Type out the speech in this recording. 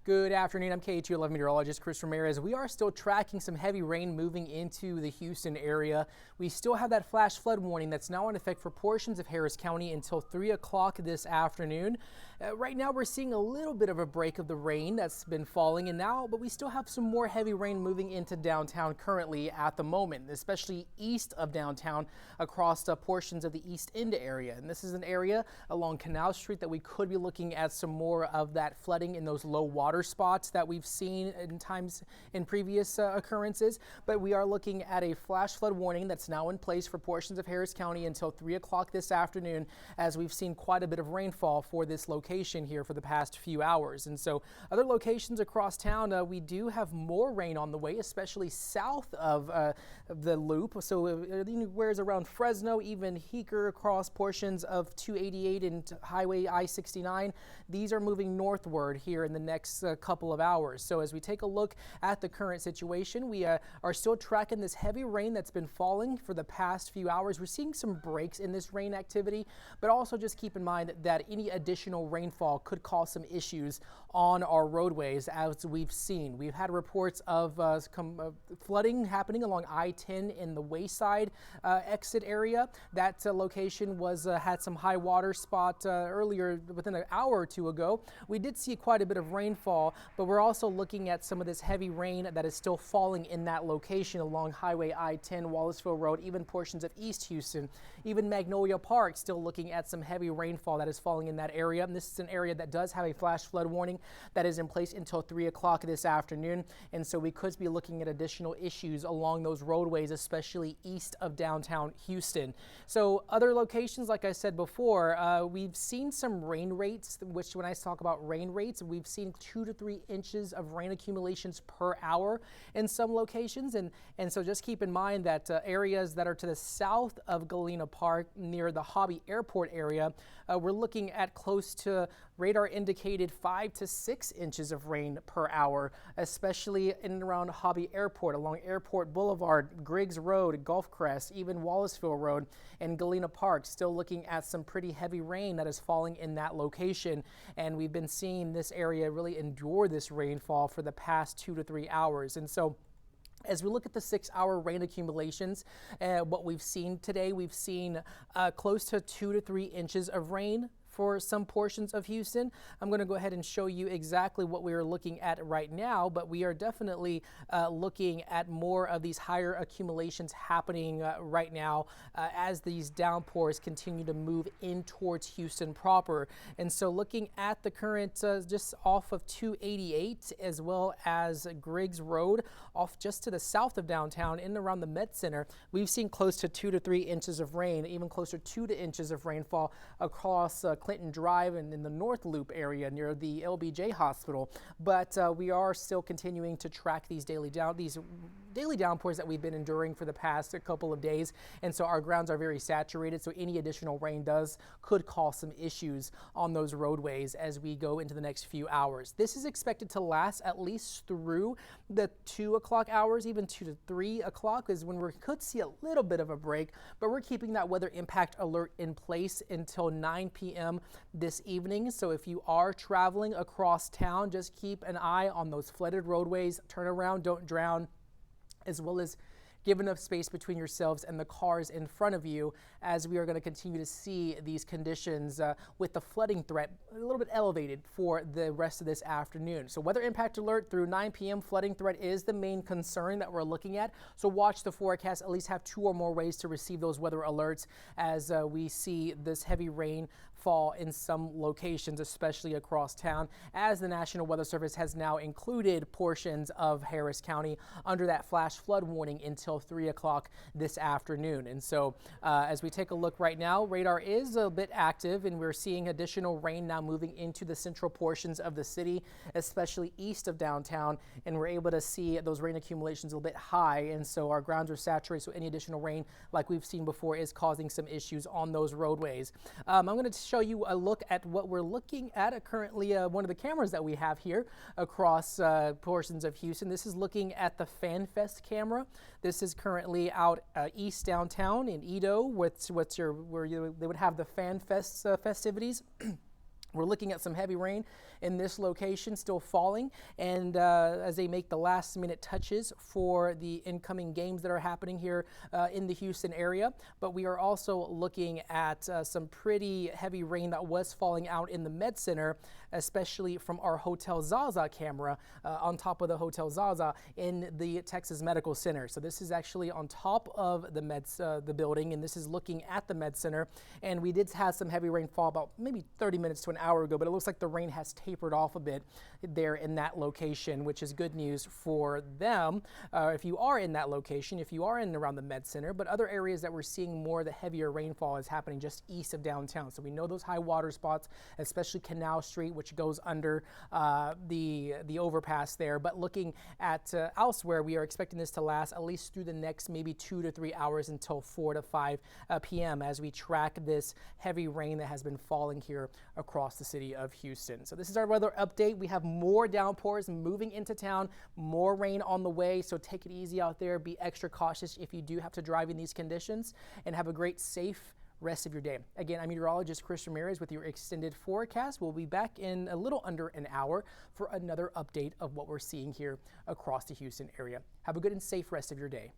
Good afternoon. I'm KATU Meteorologist Chris Ramirez. We are still tracking some heavy rain moving into the Houston area. We still have that flash flood warning that's now in effect for portions of Harris County until 3 o'clock this afternoon. Right now we're seeing a little bit of a break of the rain that's been falling but we still have some more heavy rain moving into downtown currently at the moment, especially east of downtown across portions of the East End area. And this is an area along Canal Street that we could be looking at some more of that flooding in those low water spots that we've seen in previous occurrences. But we are looking at a flash flood warning that's now in place for portions of Harris County until 3 o'clock this afternoon, as we've seen quite a bit of rainfall for this location here for the past few hours. And so other locations across town, we do have more rain on the way, especially south of the loop. So anywhere's around Fresno, even Heeker, across portions of 288 and Highway I-69. These are moving northward here in the next couple of hours. So as we take a look at the current situation, we are still tracking this heavy rain that's been falling for the past few hours. We're seeing some breaks in this rain activity, but also just keep in mind that any additional rainfall could cause some issues on our roadways. As we've seen, we've had reports of flooding happening along I-10 in the Wayside exit area. That location had some high water spot earlier within an hour or two ago. We did see quite a bit of rainfall, but we're also looking at some of this heavy rain that is still falling in that location along Highway I-10, Wallaceville Road, even portions of East Houston, even Magnolia Park, still looking at some heavy rainfall that is falling in that area. And this is an area that does have a flash flood warning that is in place until 3 o'clock this afternoon. And so we could be looking at additional issues along those roadways, especially east of downtown Houston. So other locations, like I said before, we've seen some rain rates, which when I talk about rain rates, we've seen 2 to 3 inches of rain accumulations per hour in some locations. And so just keep in mind that areas that are to the south of Galena Park near the Hobby Airport area, we're looking at close to radar indicated 5 to 6 inches of rain per hour, especially in and around Hobby Airport, along Airport Boulevard, Griggs Road, Gulfcrest, even Wallaceville Road, and Galena Park. Still looking at some pretty heavy rain that is falling in that location. And we've been seeing this area really endure this rainfall for the past 2 to 3 hours. And so as we look at the 6-hour rain accumulations, what we've seen today, we've seen close to 2 to 3 inches of rain for some portions of Houston. I'm going to go ahead and show you exactly what we are looking at right now, but we are definitely looking at more of these higher accumulations happening right now as these downpours continue to move in towards Houston proper. And so looking at the current just off of 288 as well as Griggs Road off just to the south of downtown in and around the Met Center, we've seen close to 2 to 3 inches of rain, even closer to 2 inches of rainfall across Clinton Drive and in the North Loop area near the LBJ Hospital. But we are still continuing to track these daily downpours that we've been enduring for the past couple of days. And so our grounds are very saturated. So any additional rain could cause some issues on those roadways as we go into the next few hours. This is expected to last at least through the 2 o'clock hours, even 2 to 3 o'clock is when we could see a little bit of a break, but we're keeping that weather impact alert in place until 9 p.m. this evening. So if you are traveling across town, just keep an eye on those flooded roadways. Turn around, don't drown, as well as give enough space between yourselves and the cars in front of you, as we are going to continue to see these conditions with the flooding threat a little bit elevated for the rest of this afternoon. So weather impact alert through 9 p.m. Flooding threat is the main concern that we're looking at. So watch the forecast, at least have 2 or more ways to receive those weather alerts as we see this heavy rain fall in some locations, especially across town, as the National Weather Service has now included portions of Harris County under that flash flood warning until 3 o'clock this afternoon. And so as we take a look right now, radar is a bit active and we're seeing additional rain now moving into the central portions of the city, especially east of downtown, and we're able to see those rain accumulations a little bit high, and so our grounds are saturated, so any additional rain like we've seen before is causing some issues on those roadways. I'm going to show you a look at what we're looking at currently, one of the cameras that we have here across portions of Houston. This is looking at the FanFest camera. This is currently out east downtown in Edo, where they would have the FanFest festivities. We're looking at some heavy rain in this location still falling, and as they make the last minute touches for the incoming games that are happening here in the Houston area. But we are also looking at some pretty heavy rain that was falling out in the Med Center, especially from our Hotel Zaza camera on top of the Hotel Zaza in the Texas Medical Center. So this is actually on top of the building, and this is looking at the Med Center. And we did have some heavy rain fall about maybe 30 minutes to an hour ago, but it looks like the rain has tapered off a bit there in that location, which is good news for them if you are in that location, if you are in and around the Med Center. But other areas that we're seeing more the heavier rainfall is happening just east of downtown. So we know those high water spots, especially Canal Street, which goes under the overpass there. But looking at elsewhere, we are expecting this to last at least through the next maybe 2 to 3 hours until 4 to 5 p.m. as we track this heavy rain that has been falling here across the city of Houston. So this is our weather update. We have more downpours moving into town, more rain on the way, so take it easy out there. Be extra cautious if you do have to drive in these conditions, and have a great, safe rest of your day. Again, I'm meteorologist Chris Ramirez with your extended forecast. We'll be back in a little under an hour for another update of what we're seeing here across the Houston area. Have a good and safe rest of your day.